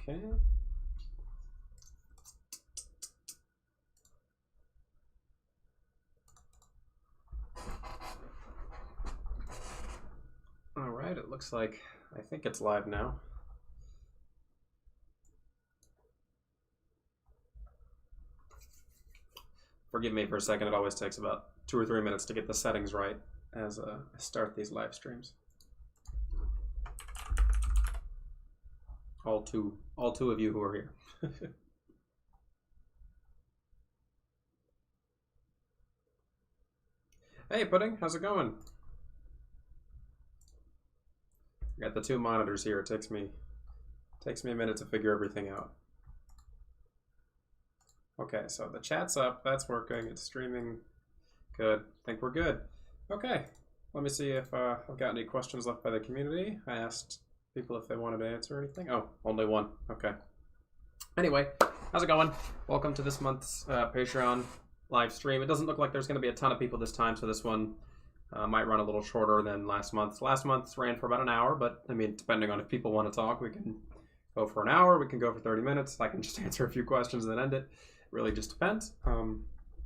Okay. All right, it looks like, I think it's live now. Forgive me for a second, it always takes about 2 or 3 minutes to get the settings right as I start these live streams. All two of you who are here. Hey, Pudding, how's it going? I got the 2 monitors here. It takes me a minute to figure everything out. Okay, so the chat's up. That's working. It's streaming. Good. I think we're good. Okay. Let me see if I've got any questions left by the community. I asked people if they wanted to answer anything. Oh, only one. Okay. Anyway, how's it going? Welcome to this month's Patreon live stream. It doesn't look like there's going to be a ton of people this time, so this one might run a little shorter than last month. Last month's ran for about an hour, but I mean, depending on if people want to talk, we can go for an hour, we can go for 30 minutes. I can just answer a few questions and then end it. It really just depends.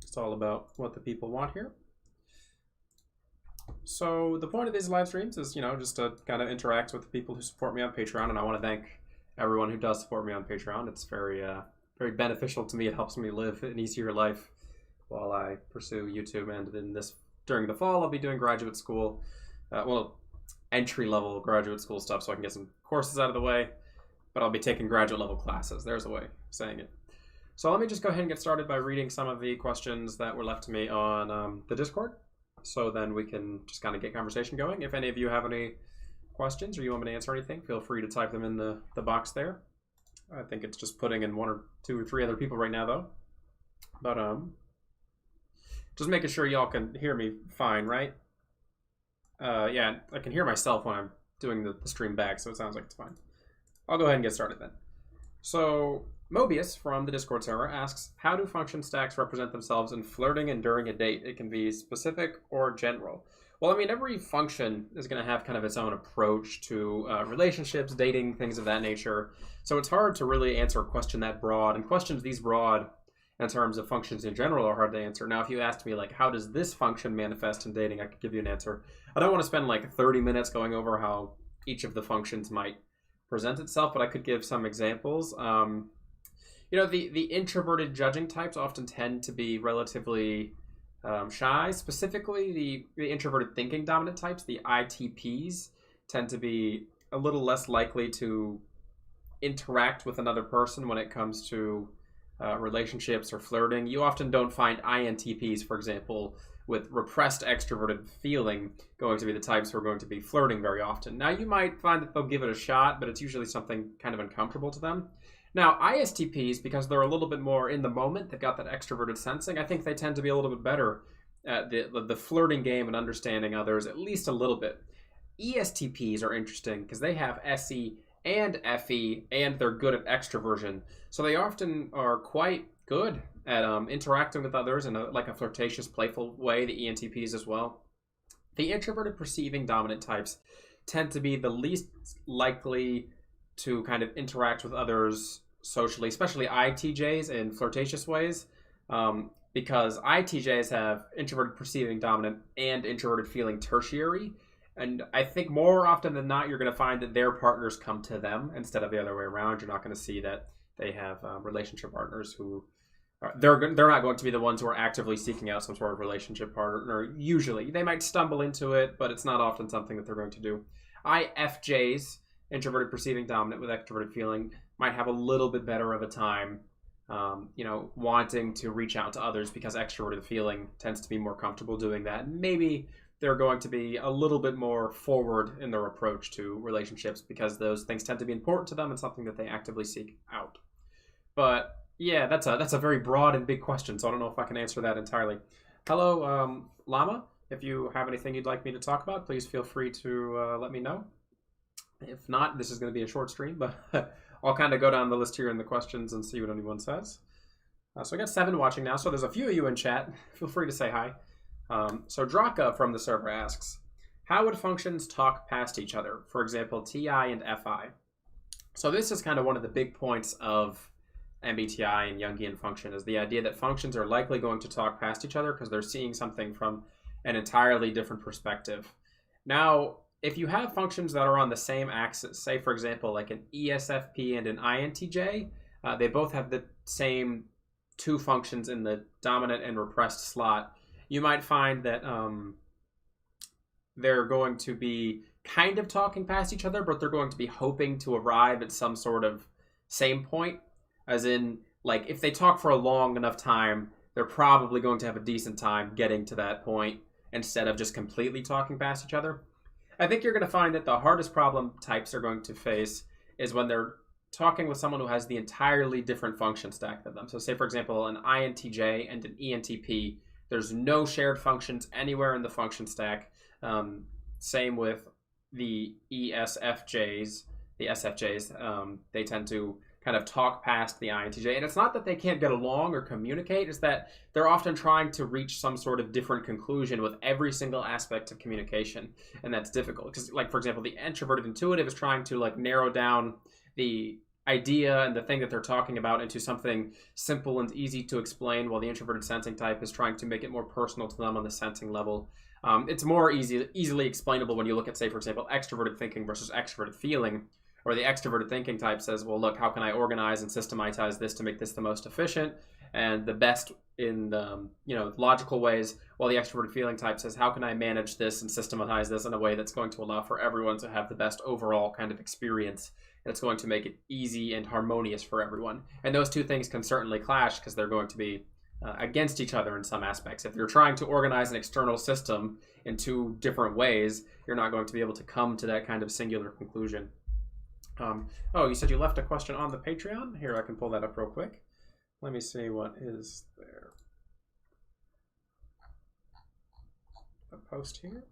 It's all about what the people want here. So the point of these live streams is, you know, just to kind of interact with the people who support me on Patreon, and I want to thank everyone who does support me on Patreon. It's very, very beneficial to me. It helps me live an easier life while I pursue YouTube, and in this during the fall, I'll be doing graduate school, entry-level graduate school stuff so I can get some courses out of the way, but I'll be taking graduate-level classes. There's a way of saying it. So let me just go ahead and get started by reading some of the questions that were left to me on the Discord, so then we can just kind of get conversation going. If any of you have any questions or you want me to answer anything, feel free to type them in the box there. I think it's just putting in 1 or 2 or 3 other people right now, though. But just making sure y'all can hear me fine, right? Yeah, I can hear myself when I'm doing the stream back, so it sounds like it's fine. I'll go ahead and get started then. So Mobius from the Discord server asks, how do function stacks represent themselves in flirting and during a date? It can be specific or general. Well, I mean, every function is going to have kind of its own approach to relationships, dating, things of that nature. So it's hard to really answer a question that broad, and questions these broad in terms of functions in general are hard to answer. Now, if you asked me, like, how does this function manifest in dating, I could give you an answer. I don't want to spend like 30 minutes going over how each of the functions might present itself, but I could give some examples. You know, the introverted judging types often tend to be relatively shy. Specifically, the introverted thinking dominant types, the ITPs, tend to be a little less likely to interact with another person when it comes to relationships or flirting. You often don't find INTPs, for example, with repressed extroverted feeling going to be the types who are going to be flirting very often. Now, you might find that they'll give it a shot, but it's usually something kind of uncomfortable to them. Now, ISTPs, because they're a little bit more in the moment, they've got that extroverted sensing, I think they tend to be a little bit better at the flirting game and understanding others, at least a little bit. ESTPs are interesting because they have SE and FE, and they're good at extroversion. So they often are quite good at interacting with others in a flirtatious, playful way, the ENTPs as well. The introverted perceiving dominant types tend to be the least likely to kind of interact with others socially, especially ITJs in flirtatious ways, because ITJs have introverted perceiving dominant and introverted feeling tertiary. And I think more often than not, you're going to find that their partners come to them instead of the other way around. You're not going to see that they have relationship partners who they're not going to be the ones who are actively seeking out some sort of relationship partner. Usually, they might stumble into it, but it's not often something that they're going to do. IFJs, introverted perceiving dominant with extroverted feeling, might have a little bit better of a time, you know, wanting to reach out to others because extroverted feeling tends to be more comfortable doing that. Maybe they're going to be a little bit more forward in their approach to relationships because those things tend to be important to them and something that they actively seek out. But yeah, that's a very broad and big question, so I don't know if I can answer that entirely. Hello, Llama. If you have anything you'd like me to talk about, please feel free to let me know. If not, this is going to be a short stream, but I'll kind of go down the list here in the questions and see what anyone says. So I got 7 watching now, so there's a few of you in chat. Feel free to say hi. So Draka from the server asks, how would functions talk past each other? For example, TI and FI. So this is kind of one of the big points of MBTI and Jungian function, is the idea that functions are likely going to talk past each other because they're seeing something from an entirely different perspective. Now, if you have functions that are on the same axis, say for example like an ESFP and an INTJ, they both have the same two functions in the dominant and repressed slot, you might find that they're going to be kind of talking past each other, but they're going to be hoping to arrive at some sort of same point. As in, like, if they talk for a long enough time, they're probably going to have a decent time getting to that point instead of just completely talking past each other. I think you're going to find that the hardest problem types are going to face is when they're talking with someone who has the entirely different function stack than them. So say, for example, an INTJ and an ENTP, there's no shared functions anywhere in the function stack. Same with the ESFJs. The SFJs, they tend to kind of talk past the INTJ. And it's not that they can't get along or communicate, it's that they're often trying to reach some sort of different conclusion with every single aspect of communication. And that's difficult. Because, like, for example, the introverted intuitive is trying to, like, narrow down the idea and the thing that they're talking about into something simple and easy to explain, while the introverted sensing type is trying to make it more personal to them on the sensing level. It's more easily explainable when you look at, say, for example, extroverted thinking versus extroverted feeling, or the extroverted thinking type says, well, look, how can I organize and systematize this to make this the most efficient and the best in the, logical ways, while the extroverted feeling type says, how can I manage this and systematize this in a way that's going to allow for everyone to have the best overall kind of experience, and it's going to make it easy and harmonious for everyone. And those two things can certainly clash because they're going to be against each other in some aspects. If you're trying to organize an external system in two different ways, you're not going to be able to come to that kind of singular conclusion. Oh, you said you left a question on the Patreon? Here, I can pull that up real quick. Let me see what is there. A post here.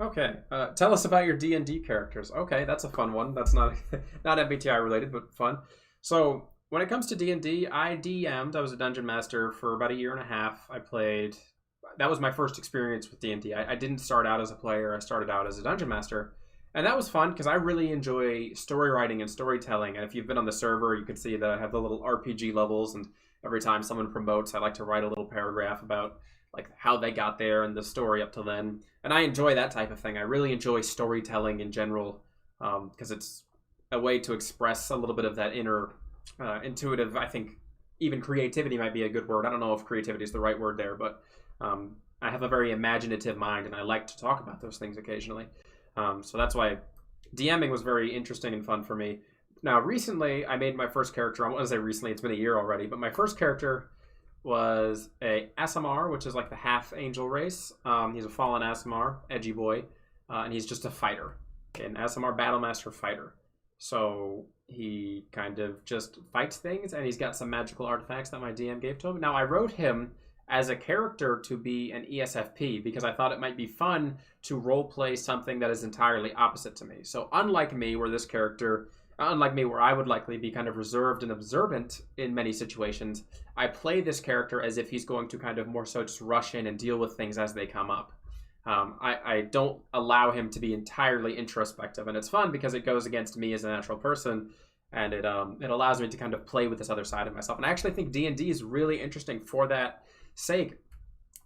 Okay, tell us about your D&D characters. Okay, that's a fun one. That's not MBTI related, but fun. So when it comes to D&D, I DM'd. I was a dungeon master for about 1.5 years. That was my first experience with D&D. I didn't start out as a player. I started out as a dungeon master. And that was fun because I really enjoy story writing and storytelling. And if you've been on the server, you can see that I have the little RPG levels. And every time someone promotes, I like to write a little paragraph about like how they got there and the story up to then. And I enjoy that type of thing. I really enjoy storytelling in general because it's a way to express a little bit of that inner intuitive, I think even creativity might be a good word. I don't know if creativity is the right word there, but I have a very imaginative mind and I like to talk about those things occasionally. So that's why DMing was very interesting and fun for me. Now, recently, I made my first character. I want to say recently, it's been a year already, but my first character was a ASMR, which is like the half angel race. He's a fallen ASMR, edgy boy, and he's just a fighter, an ASMR Battlemaster fighter. So he kind of just fights things, and he's got some magical artifacts that my DM gave to him. Now, I wrote him as a character to be an ESFP because I thought it might be fun to roleplay something that is entirely opposite to me. So unlike me, where I would likely be kind of reserved and observant in many situations, I play this character as if he's going to kind of more so just rush in and deal with things as they come up. I don't allow him to be entirely introspective, and it's fun because it goes against me as a natural person, and it allows me to kind of play with this other side of myself. And I actually think D&D is really interesting for that sake.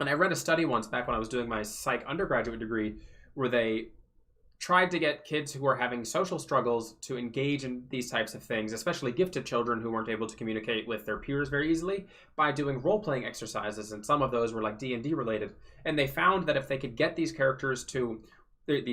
And I read a study once back when I was doing my psych undergraduate degree where they tried to get kids who were having social struggles to engage in these types of things, especially gifted children who weren't able to communicate with their peers very easily, by doing role-playing exercises, and some of those were like D&D related. And they found that if they could get these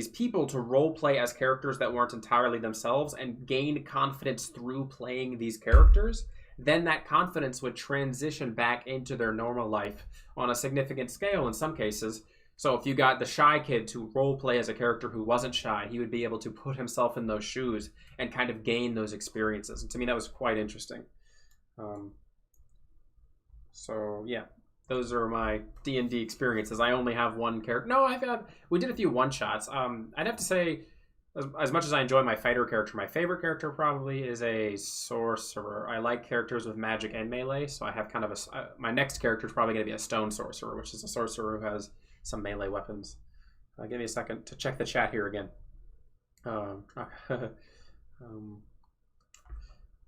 people to role-play as characters that weren't entirely themselves and gain confidence through playing these characters, then that confidence would transition back into their normal life on a significant scale in some cases. So if you got the shy kid to role play as a character who wasn't shy, he would be able to put himself in those shoes and kind of gain those experiences. And to me, that was quite interesting. So yeah, those are my D&D experiences. I only have one character. No, we did a few one-shots. I'd have to say, as much as I enjoy my fighter character, my favorite character probably is a sorcerer. I like characters with magic and melee, so I have kind of my next character is probably going to be a stone sorcerer, which is a sorcerer who has some melee weapons. Give me a second to check the chat here again. Um,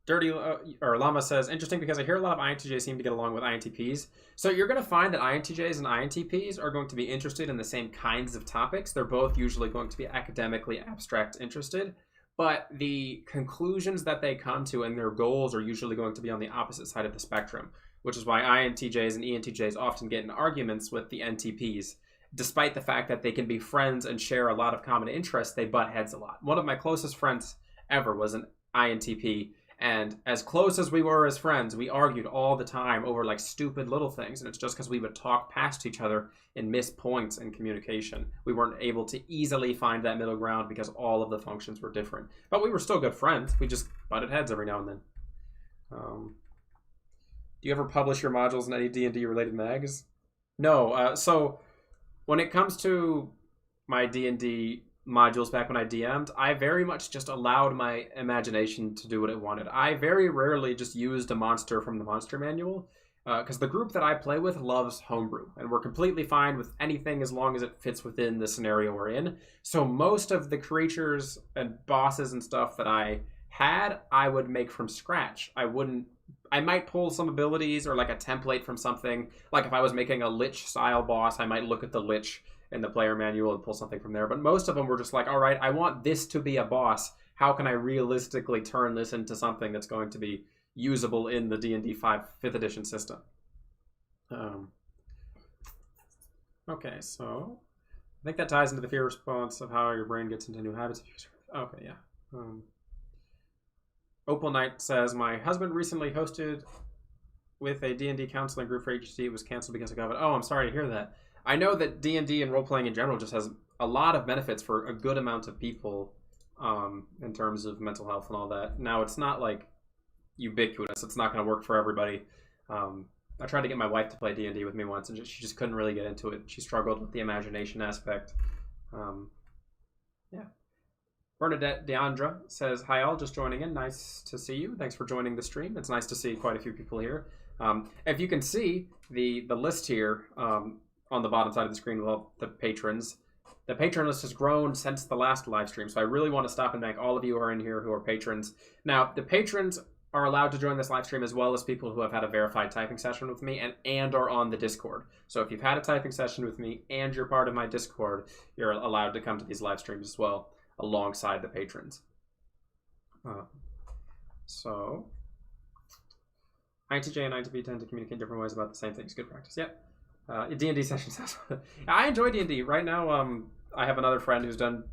Dirty or Llama says, interesting because I hear a lot of INTJs seem to get along with INTPs. So you're going to find that INTJs and INTPs are going to be interested in the same kinds of topics. They're both usually going to be academically abstract interested, but the conclusions that they come to and their goals are usually going to be on the opposite side of the spectrum, which is why INTJs and ENTJs often get in arguments with the NTPs. Despite the fact that they can be friends and share a lot of common interests, they butt heads a lot. One of my closest friends ever was an INTP, and as close as we were as friends, we argued all the time over like stupid little things, and it's just because we would talk past each other and miss points in communication. We weren't able to easily find that middle ground because all of the functions were different. But we were still good friends. We just butted heads every now and then. Do you ever publish your modules in any D&D related mags? No. So when it comes to my D&D modules back when I DM'd, I very much just allowed my imagination to do what it wanted. I very rarely just used a monster from the monster manual, because the group that I play with loves homebrew, and we're completely fine with anything as long as it fits within the scenario we're in. So most of the creatures and bosses and stuff that I had, I would make from scratch. I might pull some abilities or like a template from something. Like if I was making a Lich style boss, I might look at the Lich in the player manual and pull something from there. But most of them were just like, all right, I want this to be a boss. How can I realistically turn this into something that's going to be usable in the D&D 5th edition system? Okay, so I think that ties into the fear response of how your brain gets into new habits. Okay, yeah. Opal Knight says, my husband recently hosted with a D&D counseling group for HT. It was canceled because of COVID. Oh, I'm sorry to hear that. I know that D&D and role-playing in general just has a lot of benefits for a good amount of people in terms of mental health and all that. Now, it's not like ubiquitous. It's not going to work for everybody. I tried to get my wife to play D&D with me once, and she just couldn't really get into it. She struggled with the imagination aspect. Yeah. Bernadette Deandra says, hi all, just joining in. Nice to see you. Thanks for joining the stream. It's nice to see quite a few people here. If you can see the list here, on the bottom side of the screen with all the patrons. The patron list has grown since the last live stream, so I really want to stop and thank all of you who are in here who are patrons. Now, the patrons are allowed to join this live stream as well as people who have had a verified typing session with me and are on the Discord. So if you've had a typing session with me and you're part of my Discord, you're allowed to come to these live streams as well, alongside the patrons. So, INTJ and INTP tend to communicate different ways about the same things. Good practice. Yep. D&D sessions. I enjoy D&D. Right now, I have another friend who's done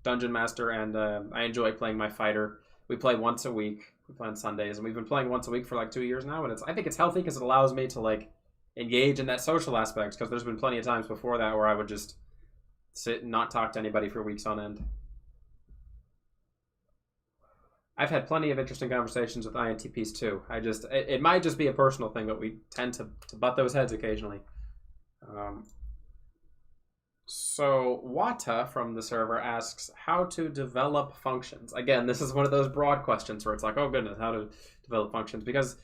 Dungeon Master, and I enjoy playing my fighter. We play once a week. We play on Sundays, and we've been playing once a week for like 2 years now, and I think it's healthy because it allows me to like engage in that social aspect, because there's been plenty of times before that where I would just sit and not talk to anybody for weeks on end. I've had plenty of interesting conversations with INTPs too. It might just be a personal thing, but we tend to butt those heads occasionally. So Wata from the server asks how to develop functions. Again, this is one of those broad questions where it's like, oh goodness, how to develop functions? Because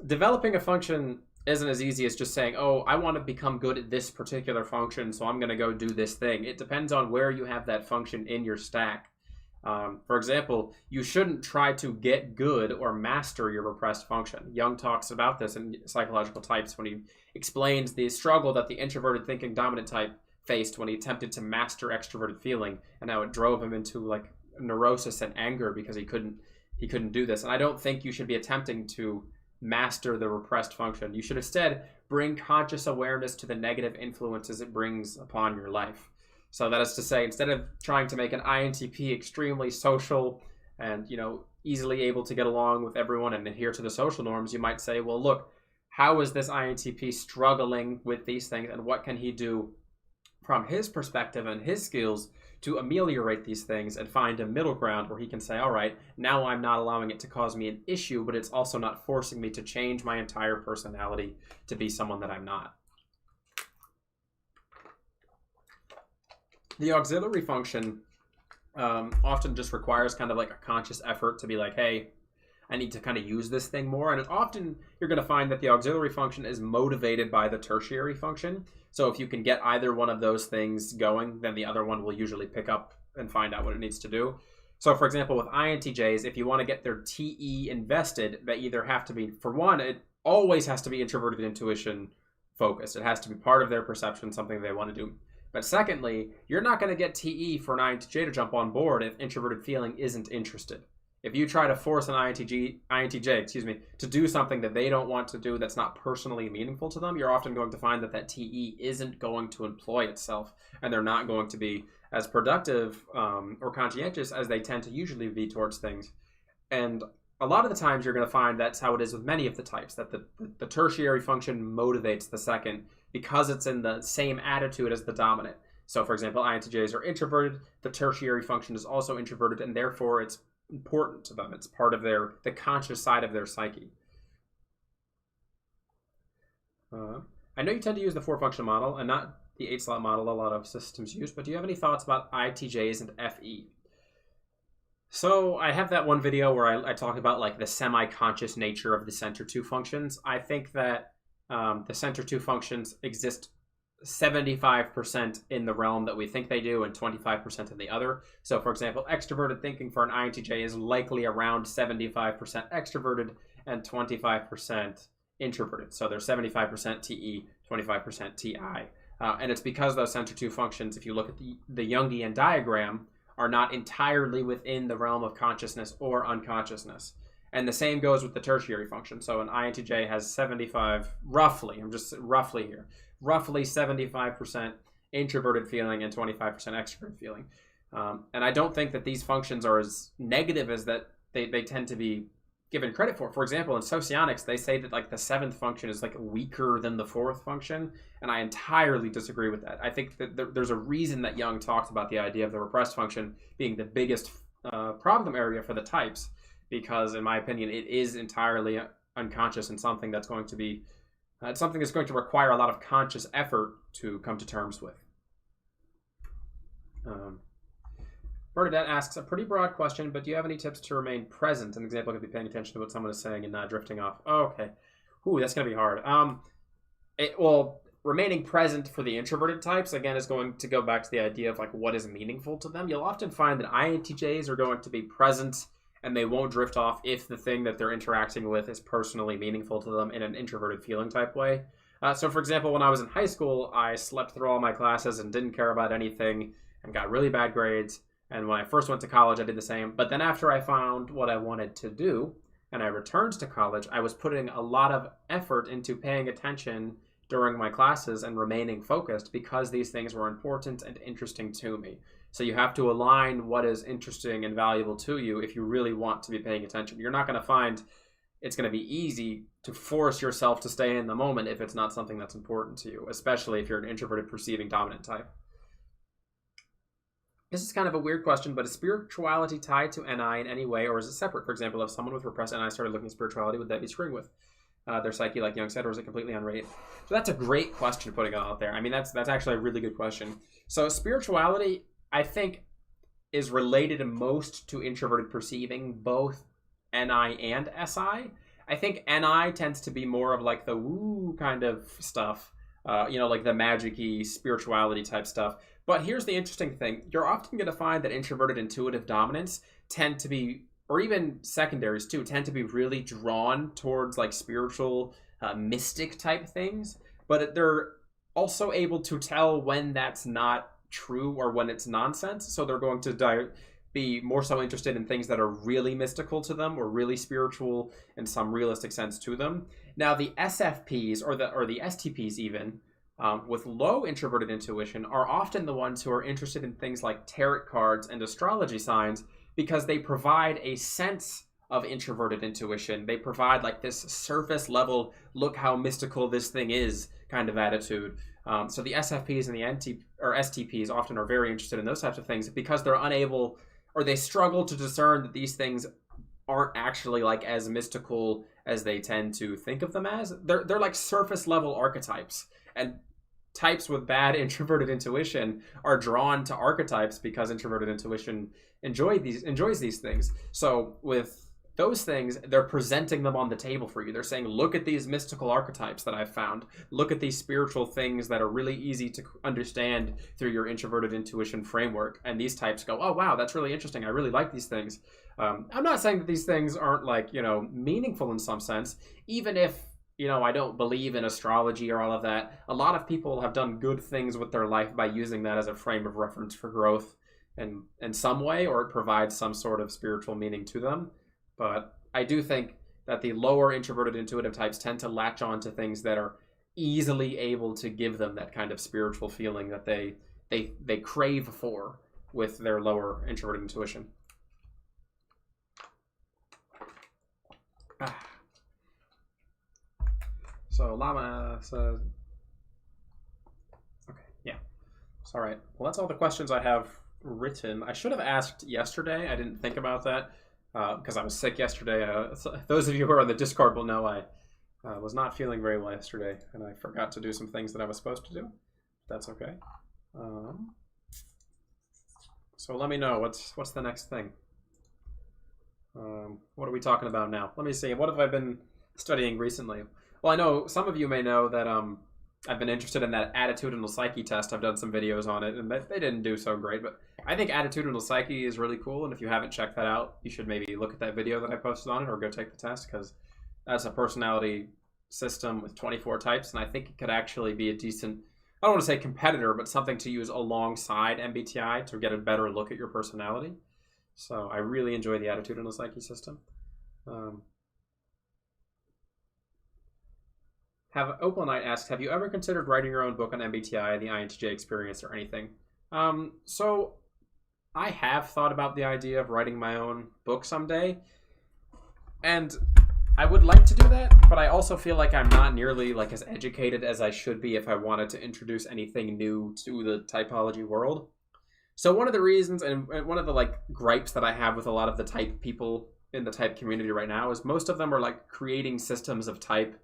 developing a function isn't as easy as just saying, oh, I want to become good at this particular function, so I'm going to go do this thing. It depends on where you have that function in your stack. For example, you shouldn't try to get good or master your repressed function. Jung talks about this in Psychological Types when he explains the struggle that the introverted thinking dominant type faced when he attempted to master extroverted feeling, and how it drove him into like neurosis and anger because he couldn't do this. And I don't think you should be attempting to master the repressed function. You should instead bring conscious awareness to the negative influences it brings upon your life. So that is to say, instead of trying to make an INTP extremely social and, easily able to get along with everyone and adhere to the social norms, you might say, well, look, how is this INTP struggling with these things, and what can he do from his perspective and his skills to ameliorate these things and find a middle ground where he can say, all right, now I'm not allowing it to cause me an issue, but it's also not forcing me to change my entire personality to be someone that I'm not. The auxiliary function often just requires kind of like a conscious effort to be like, hey, I need to kind of use this thing more. And often you're going to find that the auxiliary function is motivated by the tertiary function. So if you can get either one of those things going, then the other one will usually pick up and find out what it needs to do. So, for example, with INTJs, if you want to get their TE invested, they either have to be, for one, it always has to be introverted intuition focused. It has to be part of their perception, something they want to do. But secondly, you're not going to get TE for an INTJ to jump on board if introverted feeling isn't interested. If you try to force an INTJ, to do something that they don't want to do that's not personally meaningful to them, you're often going to find that that TE isn't going to employ itself, and they're not going to be as productive or conscientious as they tend to usually be towards things. And a lot of the times you're going to find that's how it is with many of the types, that the tertiary function motivates the second because it's in the same attitude as the dominant. So, for example, INTJs are introverted, the tertiary function is also introverted, and therefore it's important to them. It's part of the conscious side of their psyche. I know you tend to use the 4-function model and not the 8-slot model a lot of systems use, but do you have any thoughts about ITJs and FE? So I have that one video where I talk about like the semi-conscious nature of the center 2 functions. I think that the center 2 functions exist 75% in the realm that we think they do and 25% in the other. So, for example, extroverted thinking for an INTJ is likely around 75% extroverted and 25% introverted. So they're 75% TE, 25% TI. And it's because those center 2 functions, if you look at the Jungian diagram, are not entirely within the realm of consciousness or unconsciousness. And the same goes with the tertiary function. So an INTJ has 75, roughly 75% introverted feeling and 25% extroverted feeling. And I don't think that these functions are as negative as that they tend to be given credit for. For example, in socionics, they say that like the 7th function is like weaker than the 4th function. And I entirely disagree with that. I think that there's a reason that Jung talked about the idea of the repressed function being the biggest problem area for the types, because in my opinion, it is entirely unconscious and something that's going to be it's something that's going to require a lot of conscious effort to come to terms with. Bernadette asks a pretty broad question, but do you have any tips to remain present? An example could be paying attention to what someone is saying and not drifting off. Oh, okay. Ooh, that's going to be hard. Remaining present for the introverted types, again, is going to go back to the idea of like what is meaningful to them. You'll often find that INTJs are going to be present and they won't drift off if the thing that they're interacting with is personally meaningful to them in an introverted feeling type way. So, for example, when I was in high school, I slept through all my classes and didn't care about anything and got really bad grades. And when I first went to college, I did the same. But then after I found what I wanted to do and I returned to college, I was putting a lot of effort into paying attention during my classes and remaining focused because these things were important and interesting to me. So you have to align what is interesting and valuable to you if you really want to be paying attention. You're not going to find it's going to be easy to force yourself to stay in the moment if it's not something that's important to you, especially if you're an introverted perceiving dominant type. This is kind of a weird question, but is spirituality tied to NI in any way, or is it separate? For example, if someone with repressed NI started looking at spirituality, would that be screwing with their psyche, like Jung said, or is it completely unrelated? So that's a great question putting it out there. I mean, that's actually a really good question. So spirituality, I think, is related most to introverted perceiving, both NI and SI. I think NI tends to be more of like the woo kind of stuff, like the magic-y spirituality type stuff. But here's the interesting thing. You're often going to find that introverted intuitive dominants tend to be, or even secondaries too, tend to be really drawn towards like spiritual, mystic type things. But they're also able to tell when that's not true or when it's nonsense. So they're going to be more so interested in things that are really mystical to them or really spiritual in some realistic sense to them. Now the SFPs or the STPs even, with low introverted intuition, are often the ones who are interested in things like tarot cards and astrology signs because they provide a sense of introverted intuition. They provide like this surface level, look how mystical this thing is kind of attitude. So the SFPs and the STPs often are very interested in those types of things because they're unable, or they struggle to discern that these things aren't actually like as mystical as they tend to think of them as. They're like surface level archetypes. And types with bad introverted intuition are drawn to archetypes because introverted intuition enjoys these things. So with those things, they're presenting them on the table for you. They're saying, look at these mystical archetypes that I've found. Look at these spiritual things that are really easy to understand through your introverted intuition framework. And these types go, oh, wow, that's really interesting. I really like these things. I'm not saying that these things aren't, like, you know, meaningful in some sense. Even if, you know, I don't believe in astrology or all of that, a lot of people have done good things with their life by using that as a frame of reference for growth in some way, or it provides some sort of spiritual meaning to them. But I do think that the lower introverted intuitive types tend to latch on to things that are easily able to give them that kind of spiritual feeling that they crave for with their lower introverted intuition. So Llama says, okay, yeah. So, all right. Well, that's all the questions I have written. I should have asked yesterday. I didn't think about that because I was sick yesterday. So those of you who are on the Discord will know I was not feeling very well yesterday, and I forgot to do some things that I was supposed to do. That's okay. So let me know what's the next thing. What are we talking about now? Let me see. What have I been studying recently? Well, I know some of you may know that I've been interested in that attitudinal psyche test. I've done some videos on it, and they didn't do so great. But I think attitudinal psyche is really cool, and if you haven't checked that out, you should maybe look at that video that I posted on it or go take the test, because that's a personality system with 24 types, and I think it could actually be a decent, I don't want to say competitor, but something to use alongside MBTI to get a better look at your personality. So I really enjoy the attitudinal psyche system. Opal Knight asks, have you ever considered writing your own book on MBTI, the INTJ experience, or anything? So I have thought about the idea of writing my own book someday, and I would like to do that, but I also feel like I'm not nearly like as educated as I should be if I wanted to introduce anything new to the typology world. So one of the reasons, and one of the like gripes that I have with a lot of the type people in the type community right now, is most of them are like creating systems of type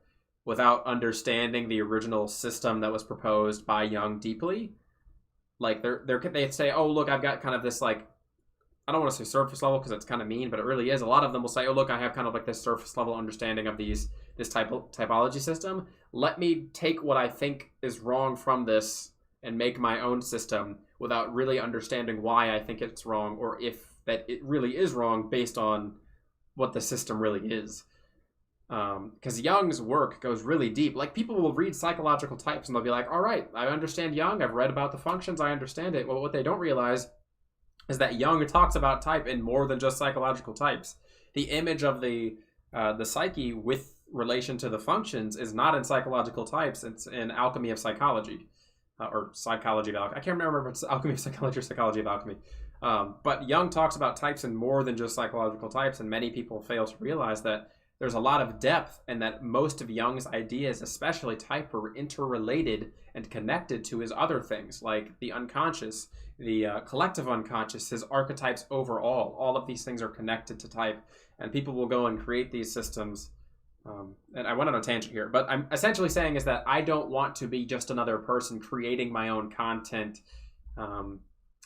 without understanding the original system that was proposed by Jung deeply. Like they say, oh, look, I've got kind of this, like, I don't want to say surface level because it's kind of mean, but it really is. A lot of them will say, oh, look, I have kind of like this surface level understanding of this typology system. Let me take what I think is wrong from this and make my own system without really understanding why I think it's wrong, or if that it really is wrong based on what the system really is. Because Jung's work goes really deep. Like, people will read psychological types and they'll be like, all right, I understand Jung, I've read about the functions, I understand it. Well, what they don't realize is that Jung talks about type in more than just psychological types. The image of the psyche with relation to the functions is not in psychological types, it's in Alchemy of Psychology. Or Psychology of Alchemy. I can't remember if it's Alchemy of Psychology or Psychology of Alchemy. But Jung talks about types in more than just psychological types, and many people fail to realize that there's a lot of depth, and that most of Jung's ideas, especially type, are interrelated and connected to his other things, like the unconscious, the collective unconscious, his archetypes overall. All of these things are connected to type, and people will go and create these systems. And I went on a tangent here, but I'm essentially saying is that I don't want to be just another person creating my own content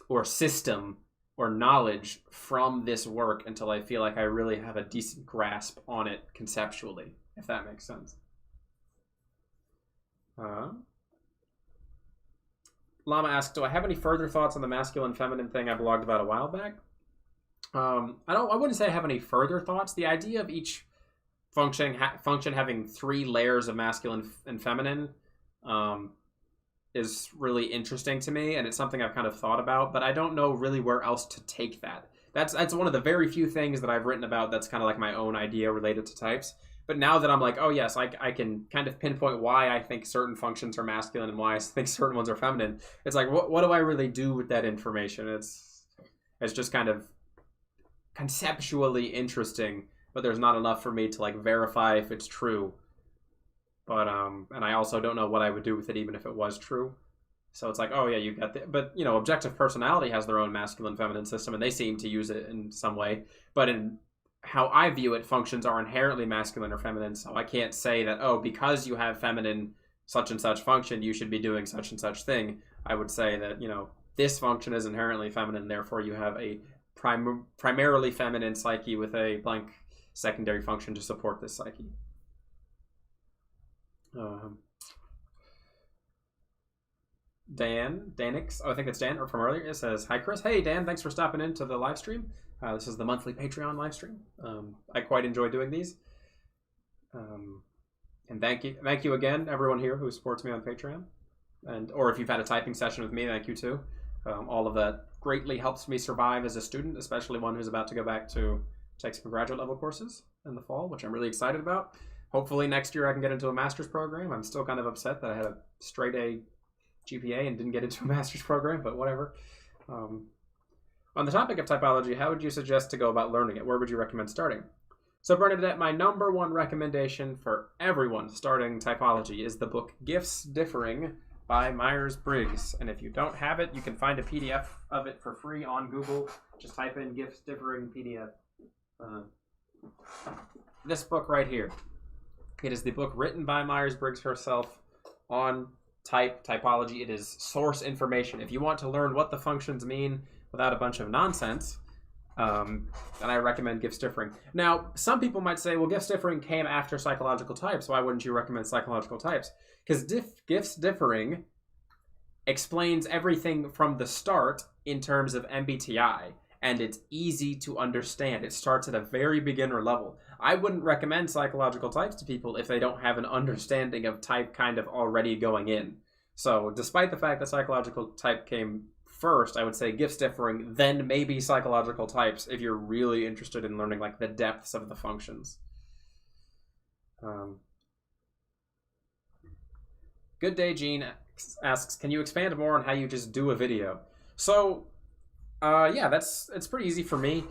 or system or knowledge from this work until I feel like I really have a decent grasp on it conceptually, if that makes sense. Llama asks, do I have any further thoughts on the masculine feminine thing I blogged about a while back? I wouldn't say I have any further thoughts. The idea of each function having 3 layers of masculine and feminine is really interesting to me, and it's something I've kind of thought about, but I don't know really where else to take that. That's one of the very few things that I've written about that's kind of like my own idea related to types. But now that I'm like, oh yes, I can kind of pinpoint why I think certain functions are masculine and why I think certain ones are feminine. It's like, what do I really do with that information? It's just kind of conceptually interesting, but there's not enough for me to like verify if it's true. But and I also don't know what I would do with it even if it was true. So it's like, oh yeah, you got that. But you know, objective personality has their own masculine feminine system, and they seem to use it in some way. But in how I view it, functions are inherently masculine or feminine. So I can't say that, oh, because you have feminine such and such function, you should be doing such and such thing. I would say that, you know, this function is inherently feminine, therefore you have a primarily feminine psyche with a blank secondary function to support this psyche. Danix, I think it's Dan or from earlier, it says, "Hi Chris, hey Dan, thanks for stopping into the live stream. This is the monthly Patreon live stream. I quite enjoy doing these. And thank you again, everyone here who supports me on Patreon, or if you've had a typing session with me, thank you too. All of that greatly helps me survive as a student, especially one who's about to go back to take some graduate level courses in the fall, which I'm really excited about. Hopefully next year I can get into a master's program. I'm still kind of upset that I had a straight A GPA and didn't get into a master's program, but whatever. On the topic of typology, how would you suggest to go about learning it? Where would you recommend starting? So Bernadette, my number one recommendation for everyone starting typology is the book Gifts Differing by Myers-Briggs. And if you don't have it, you can find a PDF of it for free on Google. Just type in Gifts Differing PDF. This book right here. It is the book written by Myers-Briggs herself on typology. It is source information. If you want to learn what the functions mean without a bunch of nonsense, then I recommend Gifts Differing. Now, some people might say, well, Gifts Differing came after Psychological Types. Why wouldn't you recommend Psychological Types? Because Gifts Differing explains everything from the start in terms of MBTI, and it's easy to understand. It starts at a very beginner level. I wouldn't recommend Psychological Types to people if they don't have an understanding of type kind of already going in. So despite the fact that Psychological Type came first, I would say Gifts Differing, then maybe Psychological Types if you're really interested in learning like the depths of the functions. Good Day Gene asks, can you expand more on how you just do a video? So yeah, it's pretty easy for me.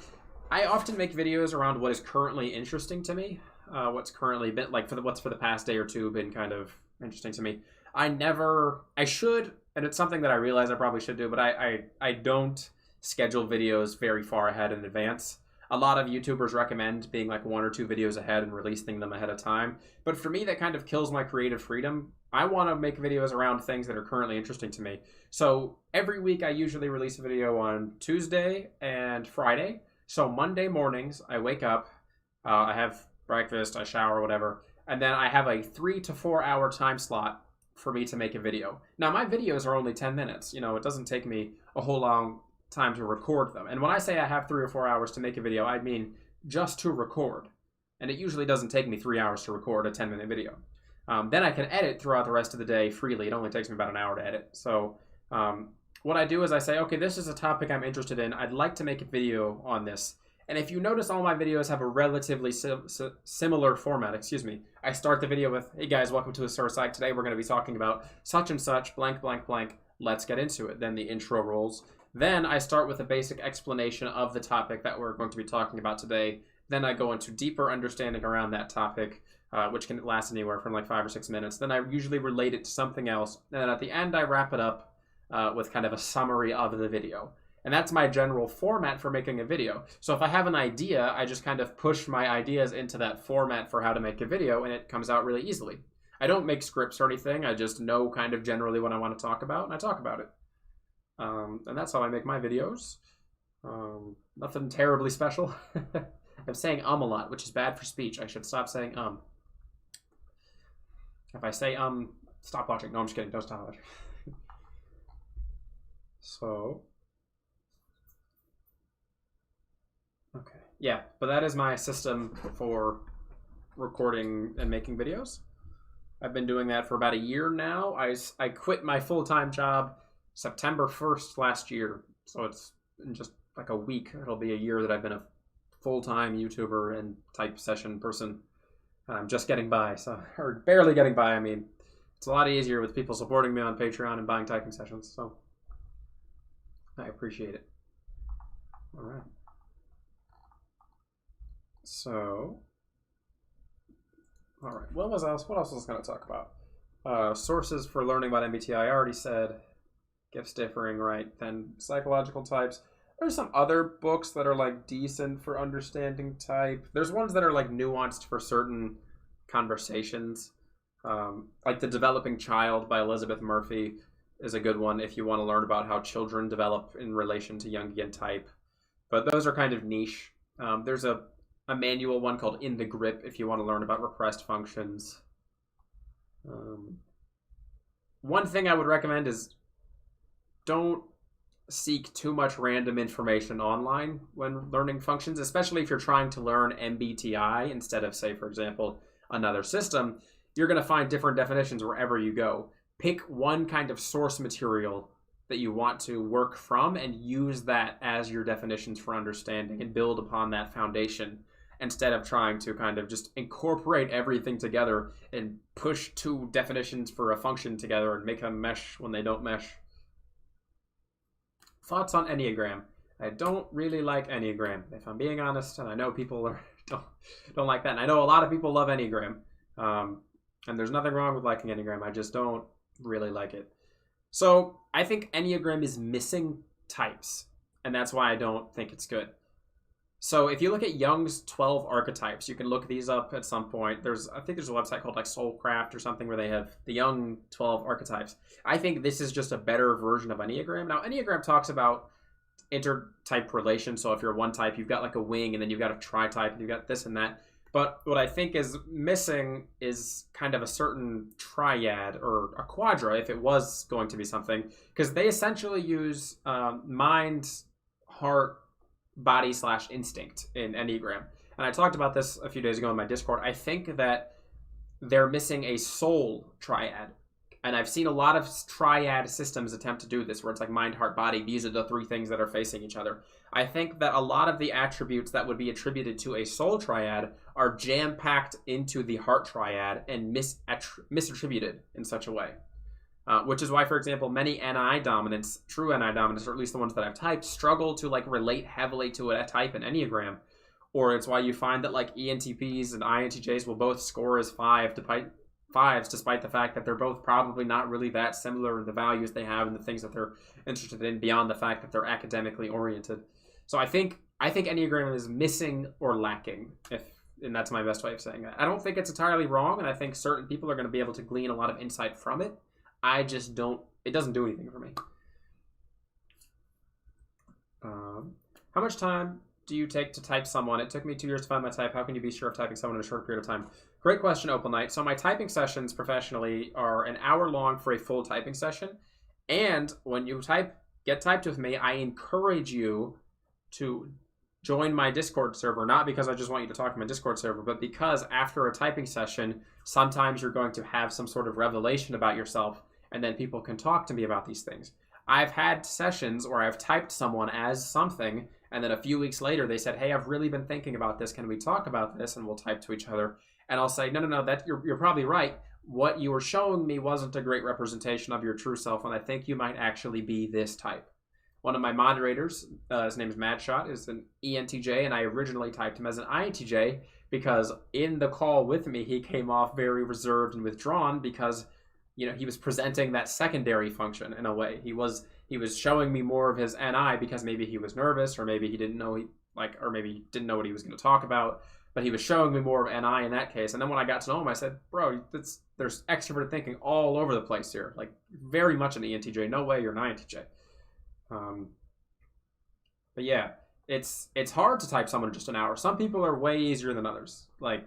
I often make videos around what is currently interesting to me, what's currently been like what's for the past day or two been kind of interesting to me. I should, and it's something that I realize I probably should do, but I don't schedule videos very far ahead in advance. A lot of YouTubers recommend being like 1 or 2 videos ahead and releasing them ahead of time. But for me, that kind of kills my creative freedom. I want to make videos around things that are currently interesting to me. So every week I usually release a video on Tuesday and Friday. So Monday mornings, I wake up, I have breakfast, I shower, whatever, and then I have a 3 to 4 hour time slot for me to make a video. Now, my videos are only 10 minutes. You know, it doesn't take me a whole long time to record them. And when I say I have 3 or 4 hours to make a video, I mean just to record. And it usually doesn't take me 3 hours to record a 10-minute video. Then I can edit throughout the rest of the day freely. It only takes me about an hour to edit. So what I do is I say, okay, this is a topic I'm interested in. I'd like to make a video on this. And if you notice, all my videos have a relatively similar format. I start the video with, hey guys, welcome to AsuraPsych. Today we're going to be talking about such and such, blank, blank, blank. Let's get into it. Then the intro rolls. Then I start with a basic explanation of the topic that we're going to be talking about today. Then I go into deeper understanding around that topic, which can last anywhere from like 5 or 6 minutes. Then I usually relate it to something else. And then at the end, I wrap it up with kind of a summary of the video. And that's my general format for making a video. So if I have an idea, I just kind of push my ideas into that format for how to make a video, and it comes out really easily. I don't make scripts or anything. I just know kind of generally what I want to talk about, and I talk about it. And that's how I make my videos. Nothing terribly special. I'm saying a lot, which is bad for speech. I should stop saying If I say stop watching. No, I'm just kidding. Don't stop watching. So... okay, yeah, but that is my system for recording and making videos. I've been doing that for about a year now. I quit my full-time job September 1st last year, so it's in just like a week. It'll be a year that I've been a full-time YouTuber and type session person. I'm just getting by, or barely getting by. I mean, it's a lot easier with people supporting me on Patreon and buying typing sessions, so I appreciate it. All right. So, all right, what else was I going to talk about? Sources for learning about MBTI, I already said. Gifts Differing, right? Then Psychological Types. There's some other books that are like decent for understanding type. There's ones that are like nuanced for certain conversations. Like The Developing Child by Elizabeth Murphy is a good one if you want to learn about how children develop in relation to Jungian type. But those are kind of niche. There's a a manual one called In the Grip if you want to learn about repressed functions. One thing I would recommend is don't seek too much random information online when learning functions, especially if you're trying to learn MBTI instead of, say, for example, another system. You're going to find different definitions wherever you go. Pick one kind of source material that you want to work from and use that as your definitions for understanding and build upon that foundation instead of trying to kind of just incorporate everything together and push two definitions for a function together and make them mesh when they don't mesh. Thoughts on Enneagram? I don't really like Enneagram, if I'm being honest, and I know people don't like that, and I know a lot of people love Enneagram, and there's nothing wrong with liking Enneagram, I just don't really like it. So I think Enneagram is missing types, and that's why I don't think it's good. So if you look at Jung's 12 archetypes, you can look these up at some point. I think there's a website called like Soulcraft or something where they have the Jung 12 archetypes. I think this is just a better version of Enneagram. Now, Enneagram talks about intertype relations. So if you're one type, you've got like a wing, and then you've got a tri-type, and you've got this and that. But what I think is missing is kind of a certain triad or a quadra, if it was going to be something, because they essentially use mind, heart, body/instinct in Enneagram. And I talked about this a few days ago in my Discord. I think that they're missing a soul triad. And I've seen a lot of triad systems attempt to do this, where it's like mind, heart, body. These are the three things that are facing each other. I think that a lot of the attributes that would be attributed to a soul triad are jam-packed into the heart triad and misattributed in such a way. Which is why, for example, many NI dominants, true NI dominants, or at least the ones that I've typed, struggle to like relate heavily to a type in Enneagram. Or it's why you find that like ENTPs and INTJs will both score as fives, despite the fact that they're both probably not really that similar in the values they have and the things that they're interested in, beyond the fact that they're academically oriented. So I think Enneagram is missing or lacking, and that's my best way of saying that. I don't think it's entirely wrong, and I think certain people are going to be able to glean a lot of insight from it. I just don't, it doesn't do anything for me. How much time do you take to type someone? It took me 2 years to find my type. How can you be sure of typing someone in a short period of time? Great question, Opal Knight. So my typing sessions professionally are an hour long for a full typing session. And when you get typed with me, I encourage you to join my Discord server, not because I just want you to talk to my Discord server, but because after a typing session, sometimes you're going to have some sort of revelation about yourself, and then people can talk to me about these things. I've had sessions where I've typed someone as something, and then a few weeks later they said, hey, I've really been thinking about this. Can we talk about this? And we'll type to each other. And I'll say, no, that you're probably right. What you were showing me wasn't a great representation of your true self, and I think you might actually be this type. One of my moderators, his name is Madshot, is an ENTJ, and I originally typed him as an INTJ because in the call with me, he came off very reserved and withdrawn because, you know, he was presenting that secondary function in a way. He was showing me more of his NI because maybe he was nervous, or maybe he didn't know or maybe he didn't know what he was going to talk about. But he was showing me more of NI in that case. And then when I got to know him, I said, bro, there's extroverted thinking all over the place here. Like, very much an ENTJ. No way you're an INTJ. But yeah, it's hard to type someone in just an hour. Some people are way easier than others. Like,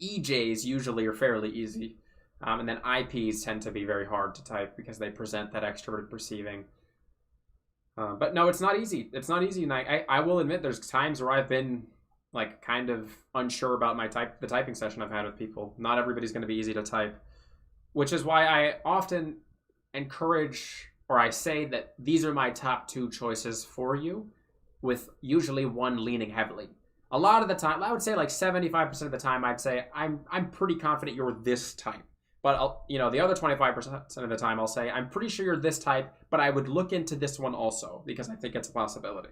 EJs usually are fairly easy. And then IPs tend to be very hard to type because they present that extroverted perceiving. But no, it's not easy. It's not easy. And I will admit there's times where I've been like kind of unsure about the typing session I've had with people. Not everybody's going to be easy to type, which is why I often encourage, or I say that these are my top 2 choices for you, with usually one leaning heavily. A lot of the time, I would say like 75% of the time, I'd say I'm pretty confident you're this type. But the other 25% of the time, I'll say I'm pretty sure you're this type, but I would look into this one also because I think it's a possibility.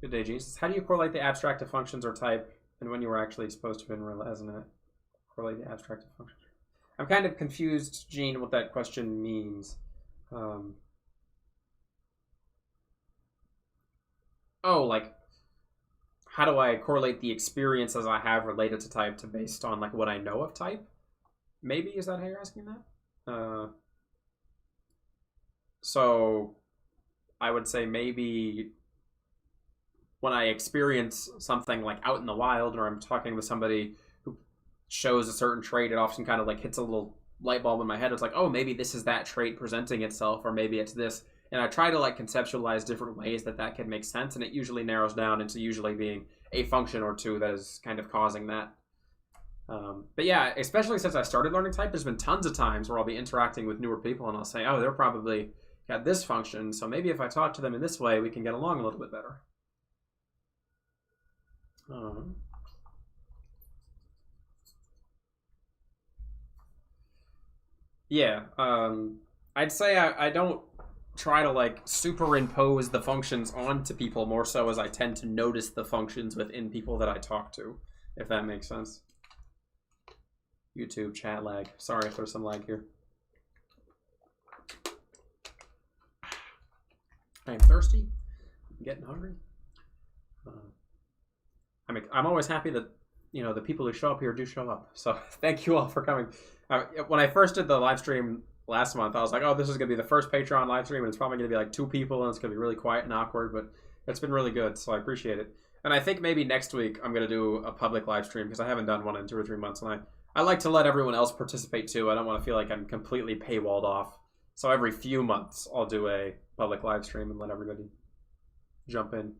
Good day, Jesus. How do you correlate the abstractive functions or type and when you were actually supposed to have been realizing that? Correlate the abstractive functions. I'm kind of confused, Gene, what that question means. Like, how do I correlate the experiences I have related to type based on like what I know of type? Maybe, is that how you're asking that? So I would say maybe when I experience something like out in the wild, or I'm talking with somebody who shows a certain trait, it often kind of like hits a little light bulb in my head. It's like, oh, maybe this is that trait presenting itself, or maybe it's this. And I try to like conceptualize different ways that can make sense, and it usually narrows down into usually being a function or two that is kind of causing that. But yeah, especially since I started learning type, there's been tons of times where I'll be interacting with newer people and I'll say, oh, they're probably got this function, so maybe if I talk to them in this way, we can get along a little bit better. Yeah, I'd say I don't try to like superimpose the functions onto people, more so as I tend to notice the functions within people that I talk to, if that makes sense. YouTube chat lag. Sorry if there's some lag here. I'm thirsty. I'm getting hungry. I'm always happy that, you know, the people who show up here do show up. So thank you all for coming. When I first did the live stream last month, I was like, oh, this is going to be the first Patreon live stream, and it's probably going to be like 2 people, and it's going to be really quiet and awkward, but it's been really good, so I appreciate it. And I think maybe next week I'm going to do a public live stream, because I haven't done one in 2 or 3 months, and I like to let everyone else participate too. I don't want to feel like I'm completely paywalled off. So every few months, I'll do a public live stream and let everybody jump in.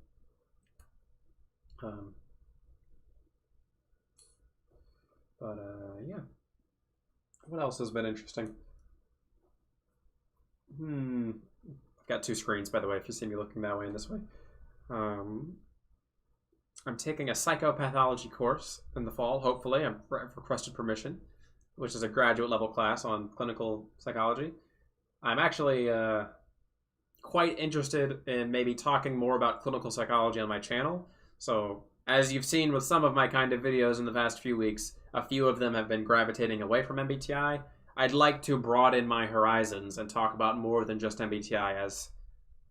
Yeah. What else has been interesting? I've got 2 screens, by the way, if you see me looking that way and this way. I'm taking a psychopathology course in the fall, hopefully. I've requested permission, which is a graduate level class on clinical psychology. I'm actually quite interested in maybe talking more about clinical psychology on my channel. So as you've seen with some of my kind of videos in the past few weeks, a few of them have been gravitating away from MBTI. I'd like to broaden my horizons and talk about more than just MBTI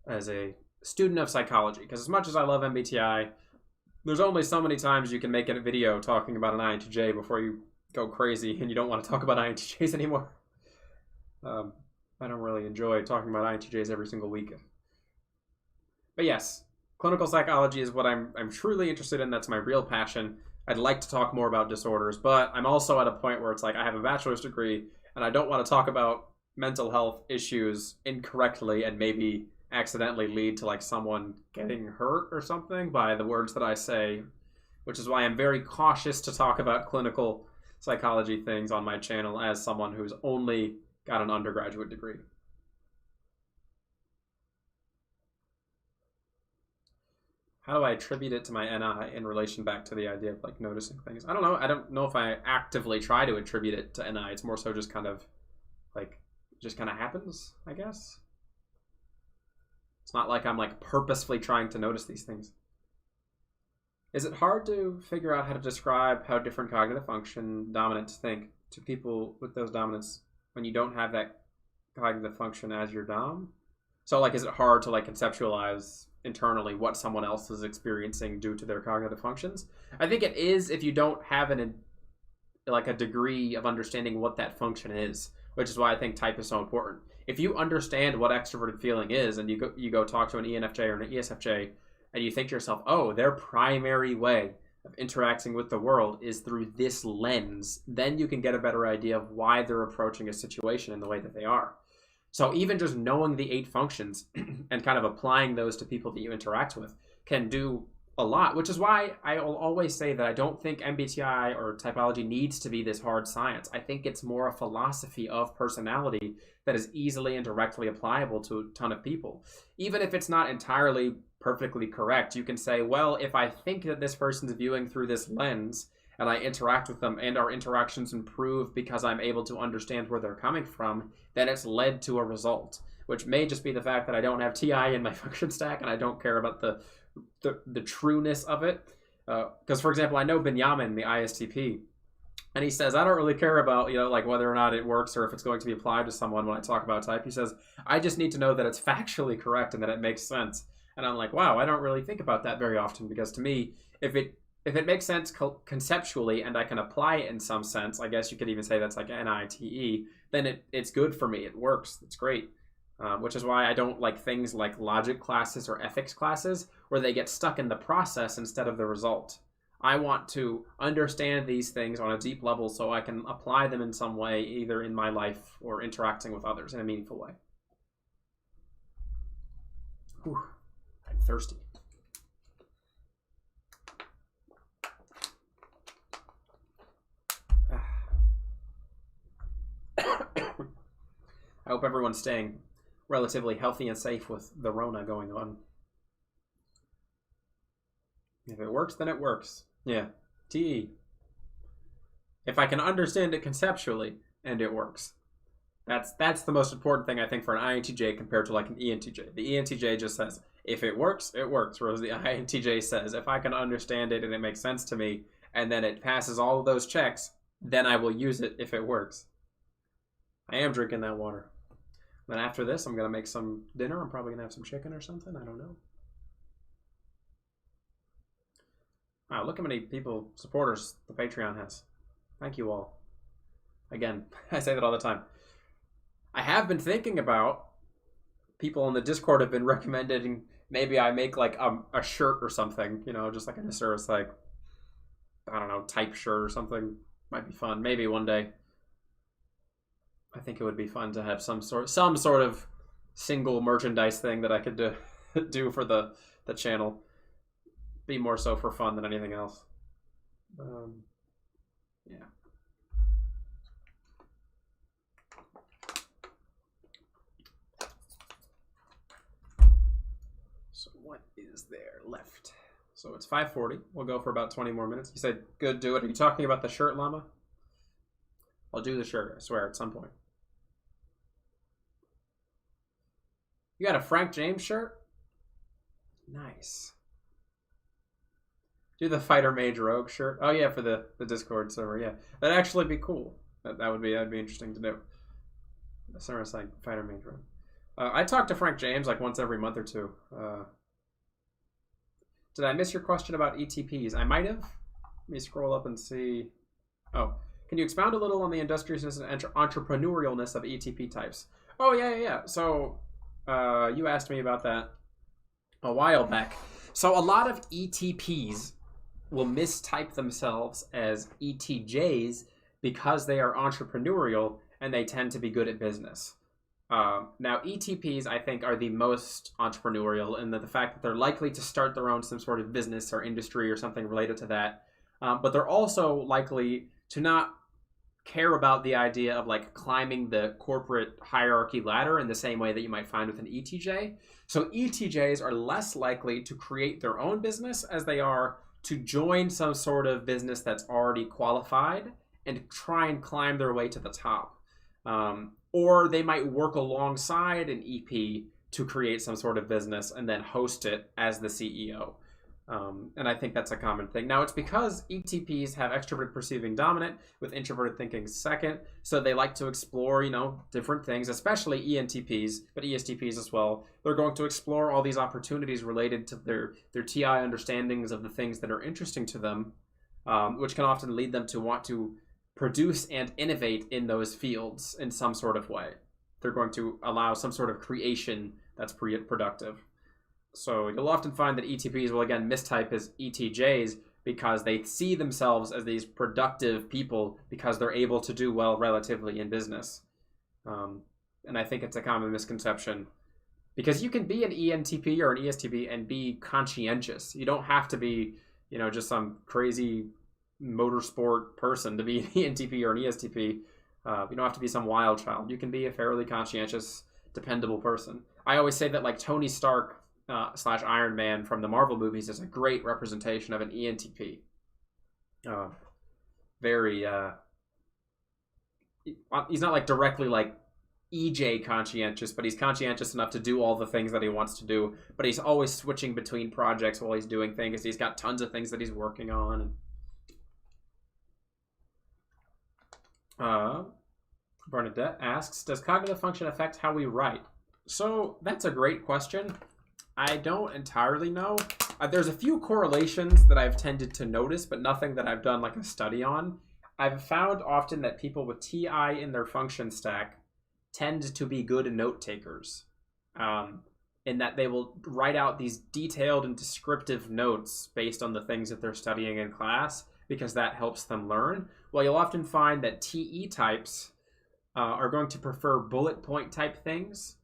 as a student of psychology. Because as much as I love MBTI, there's only so many times you can make a video talking about an INTJ before you go crazy and you don't want to talk about INTJs anymore. I don't really enjoy talking about INTJs every single week. But yes, clinical psychology is what I'm truly interested in. That's my real passion. I'd like to talk more about disorders, but I'm also at a point where it's like I have a bachelor's degree and I don't want to talk about mental health issues incorrectly and maybe accidentally lead to like someone getting hurt or something by the words that I say, which is why I'm very cautious to talk about clinical psychology things on my channel as someone who's only got an undergraduate degree. How do I attribute it to my NI in relation back to the idea of like noticing things? I don't know. I don't know if I actively try to attribute it to NI. It's more so just kind of like, just kind of happens, I guess. It's not like I'm like purposefully trying to notice these things. Is it hard to figure out how to describe how different cognitive function dominants think to people with those dominants when you don't have that cognitive function as your dom? So like, is it hard to like conceptualize internally what someone else is experiencing due to their cognitive functions? I think it is if you don't have a degree of understanding what that function is, which is why I think type is so important. If you understand what extroverted feeling is and you go talk to an ENFJ or an ESFJ and you think to yourself, oh, their primary way of interacting with the world is through this lens, then you can get a better idea of why they're approaching a situation in the way that they are. So even just knowing the 8 functions and kind of applying those to people that you interact with can do a lot, which is why I will always say that I don't think MBTI or typology needs to be this hard science. I think it's more a philosophy of personality that is easily and directly applicable to a ton of people. Even if it's not entirely perfectly correct, you can say, well, if I think that this person's viewing through this lens and I interact with them and our interactions improve because I'm able to understand where they're coming from, then it's led to a result, which may just be the fact that I don't have TI in my function stack and I don't care about the trueness of it. Because, for example, I know Benjamin, the ISTP, and he says, I don't really care about, like whether or not it works or if it's going to be applied to someone when I talk about type. He says, I just need to know that it's factually correct and that it makes sense. And I'm like, wow, I don't really think about that very often, because to me, if it makes sense conceptually and I can apply it in some sense, I guess you could even say that's like NITE, then it's good for me. It works. It's great. which is why I don't like things like logic classes or ethics classes where they get stuck in the process instead of the result. I want to understand these things on a deep level so I can apply them in some way, either in my life or interacting with others in a meaningful way. Whew, I'm thirsty. I hope everyone's staying relatively healthy and safe with the Rona going on. If it works, then it works. Yeah. TE. If I can understand it conceptually and it works. That's the most important thing, I think, for an INTJ compared to like an ENTJ. The ENTJ just says, if it works, it works. Whereas the INTJ says, if I can understand it and it makes sense to me, and then it passes all of those checks, then I will use it if it works. I am drinking that water. Then after this, I'm going to make some dinner. I'm probably going to have some chicken or something. I don't know. Wow, look how many people, supporters, the Patreon has. Thank you all. Again, I say that all the time. I have been thinking about, people on the Discord have been recommending maybe I make like a shirt or something, you know, just like an AsuraPsych, I don't know, type shirt or something. Might be fun. Maybe one day. I think it would be fun to have some sort of single merchandise thing that I could do for the channel. Be more so for fun than anything else. Yeah. So what is there left? So it's 5:40. We'll go for about 20 more minutes. You said, good, do it. Are you talking about the shirt, Llama? I'll do the shirt, I swear, at some point. You got a Frank James shirt? Nice. Do the Fighter Mage Rogue shirt. Oh yeah, for the Discord server. Yeah, that'd actually be cool. That'd be interesting to do. The server's like Fighter Mage Rogue. I talk to Frank James like once every month or two. Did I miss your question about ETPs? I might have. Let me scroll up and see. Oh, can you expound a little on the industriousness and entrepreneurialness of ETP types? Oh yeah. So you asked me about that a while back. So a lot of ETPs will mistype themselves as ETJs because they are entrepreneurial and they tend to be good at business. Now, ETPs, I think, are the most entrepreneurial in the fact that they're likely to start their own some sort of business or industry or something related to that. But they're also likely to not care about the idea of like climbing the corporate hierarchy ladder in the same way that you might find with an ETJ. So ETJs are less likely to create their own business as they are to join some sort of business that's already qualified and try and climb their way to the top. Or they might work alongside an EP to create some sort of business and then host it as the CEO. And I think that's a common thing. Now, it's because ETPs have extroverted perceiving dominant with introverted thinking second. So they like to explore, different things, especially ENTPs, but ESTPs as well. They're going to explore all these opportunities related to their TI understandings of the things that are interesting to them, which can often lead them to want to produce and innovate in those fields in some sort of way. They're going to allow some sort of creation that's productive. So you'll often find that ETPs will again mistype as ETJs because they see themselves as these productive people because they're able to do well relatively in business. And I think it's a common misconception because you can be an ENTP or an ESTP and be conscientious. You don't have to be, just some crazy motorsport person to be an ENTP or an ESTP. You don't have to be some wild child. You can be a fairly conscientious, dependable person. I always say that like Tony Stark / Iron Man from the Marvel movies is a great representation of an ENTP. He's not like directly like EJ conscientious, but he's conscientious enough to do all the things that he wants to do, but he's always switching between projects while he's doing things. He's got tons of things that he's working on. Bernadette asks, does cognitive function affect how we write? So that's a great question. I don't entirely know. There's a few correlations that I've tended to notice, but nothing that I've done like a study on. I've found often that people with TI in their function stack tend to be good note takers. in that they will write out these detailed and descriptive notes based on the things that they're studying in class, because that helps them learn. Well, you'll often find that TE types are going to prefer bullet point type things,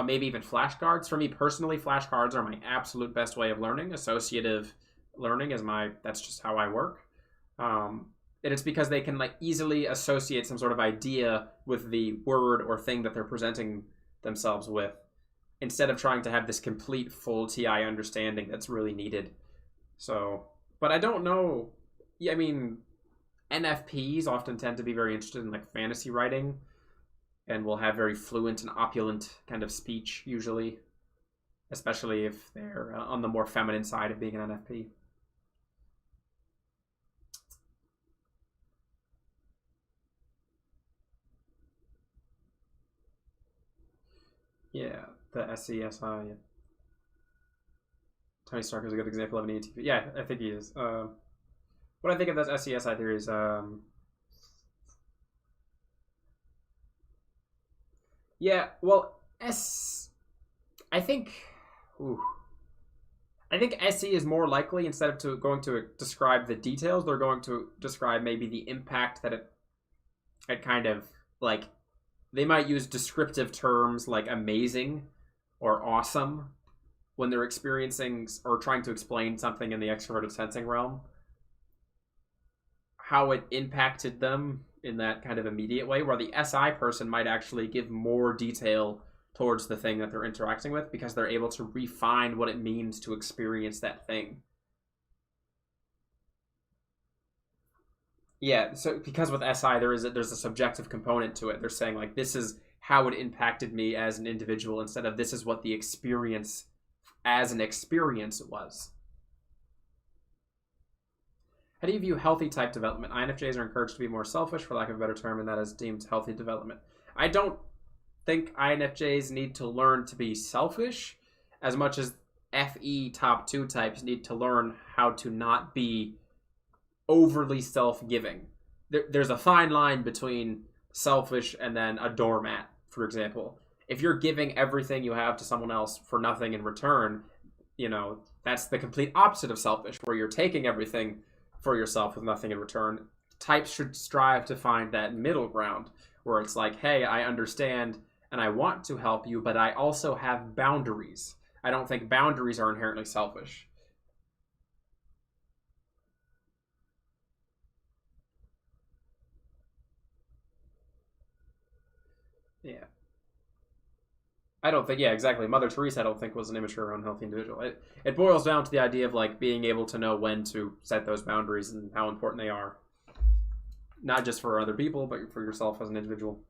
maybe even flashcards. For me personally, flashcards are my absolute best way of learning. Associative learning is that's just how I work. And it's because they can like easily associate some sort of idea with the word or thing that they're presenting themselves with, instead of trying to have this complete full TI understanding that's really needed. So, but I don't know. Yeah, I mean, NFPs often tend to be very interested in like fantasy writing, and will have very fluent and opulent kind of speech usually, especially if they're on the more feminine side of being an NFP. Yeah, the SCSI. Yeah. Tony Stark is a good example of an ENTP. Yeah, I think he is. What I think of those SCSI theories, yeah, well, I think, I think SE is more likely, instead of going to describe the details, they're going to describe maybe the impact that it kind of, like, they might use descriptive terms like amazing or awesome when they're experiencing or trying to explain something in the extroverted sensing realm, how it impacted them in that kind of immediate way, where the SI person might actually give more detail towards the thing that they're interacting with, because they're able to refine what it means to experience that thing. Yeah, so because with SI there's a subjective component to it. They're saying like, this is how it impacted me as an individual, instead of this is what the experience as an experience was. How do you view healthy type development? INFJs are encouraged to be more selfish, for lack of a better term, and that is deemed healthy development. I don't think INFJs need to learn to be selfish as much as FE top 2 types need to learn how to not be overly self-giving. There's a fine line between selfish and then a doormat, for example. If you're giving everything you have to someone else for nothing in return, that's the complete opposite of selfish, where you're taking everything for yourself with nothing in return. Types should strive to find that middle ground, where it's like, hey, I understand and I want to help you, but I also have boundaries. I don't think boundaries are inherently selfish. Yeah. I don't think, yeah, exactly. Mother Teresa, I don't think, was an immature or unhealthy individual. It boils down to the idea of like being able to know when to set those boundaries and how important they are. Not just for other people, but for yourself as an individual.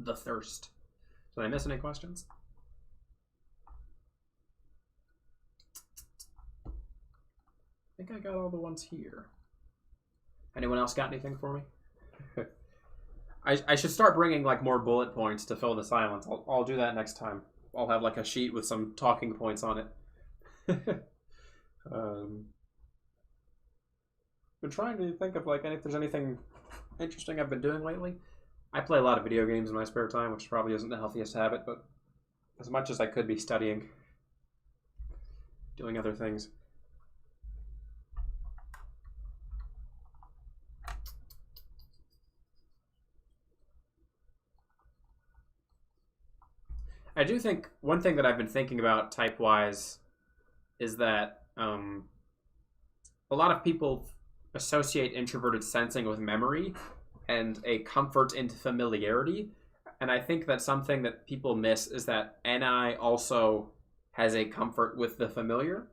The thirst. Did I miss any questions? I think I got all the ones here. Anyone else got anything for me? I should start bringing like more bullet points to fill the silence. I'll do that next time. I'll have like a sheet with some talking points on it. Been trying to think of like if there's anything interesting I've been doing lately. I play a lot of video games in my spare time, which probably isn't the healthiest habit, but as much as I could be studying, doing other things. I do think one thing that I've been thinking about type-wise is that a lot of people associate introverted sensing with memory and a comfort in familiarity. And I think that something that people miss is that NI also has a comfort with the familiar,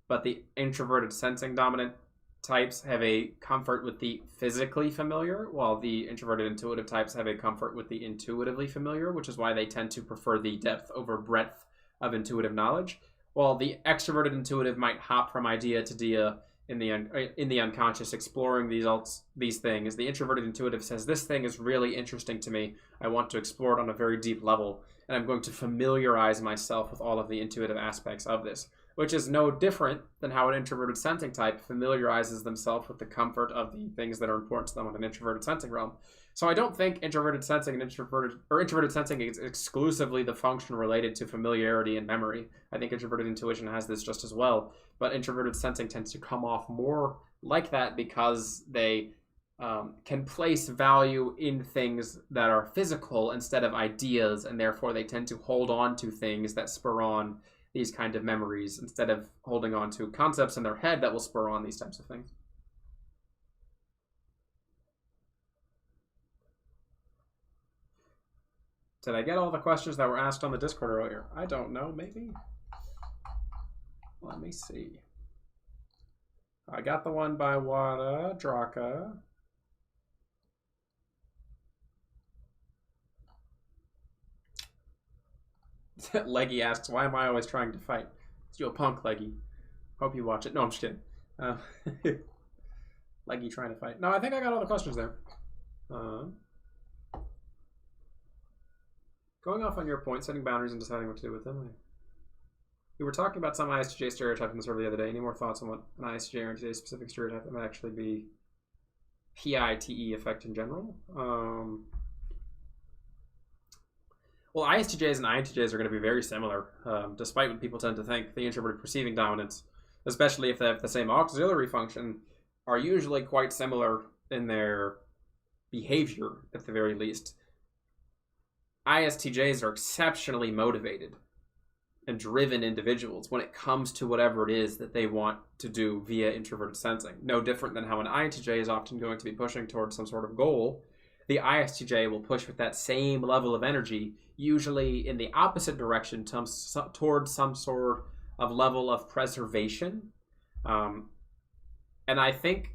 but the introverted sensing dominant types have a comfort with the physically familiar, while the introverted intuitive types have a comfort with the intuitively familiar, which is why they tend to prefer the depth over breadth of intuitive knowledge. While the extroverted intuitive might hop from idea to idea in the unconscious, exploring these things, the introverted intuitive says, this thing is really interesting to me. I want to explore it on a very deep level, and I'm going to familiarize myself with all of the intuitive aspects of this, which is no different than how an introverted sensing type familiarizes themselves with the comfort of the things that are important to them in an introverted sensing realm. So I don't think introverted sensing is exclusively the function related to familiarity and memory. I think introverted intuition has this just as well, but introverted sensing tends to come off more like that because they can place value in things that are physical instead of ideas, and therefore they tend to hold on to things that spur on these kind of memories instead of holding on to concepts in their head that will spur on these types of things. Did I get all the questions that were asked on the Discord earlier? I don't know, maybe? Let me see. I got the one by Wada, Draka. Leggy asks, why am I always trying to fight? It's you a punk, Leggy. Hope you watch it. No, I'm just kidding. Leggy trying to fight. No, I think I got all the questions there. Going off on your point, setting boundaries and deciding what to do with them. We were talking about some ISTJ stereotype in the survey the other day. Any more thoughts on what an ISTJ or INTJ specific stereotype might actually be? PITE effect in general? Well, ISTJs and INTJs are going to be very similar, despite what people tend to think. The introverted perceiving dominance, especially if they have the same auxiliary function, are usually quite similar in their behavior, at the very least. ISTJs are exceptionally motivated and driven individuals when it comes to whatever it is that they want to do via introverted sensing. No different than how an INTJ is often going to be pushing towards some sort of goal. The ISTJ will push with that same level of energy, usually in the opposite direction towards some sort of level of preservation. And I think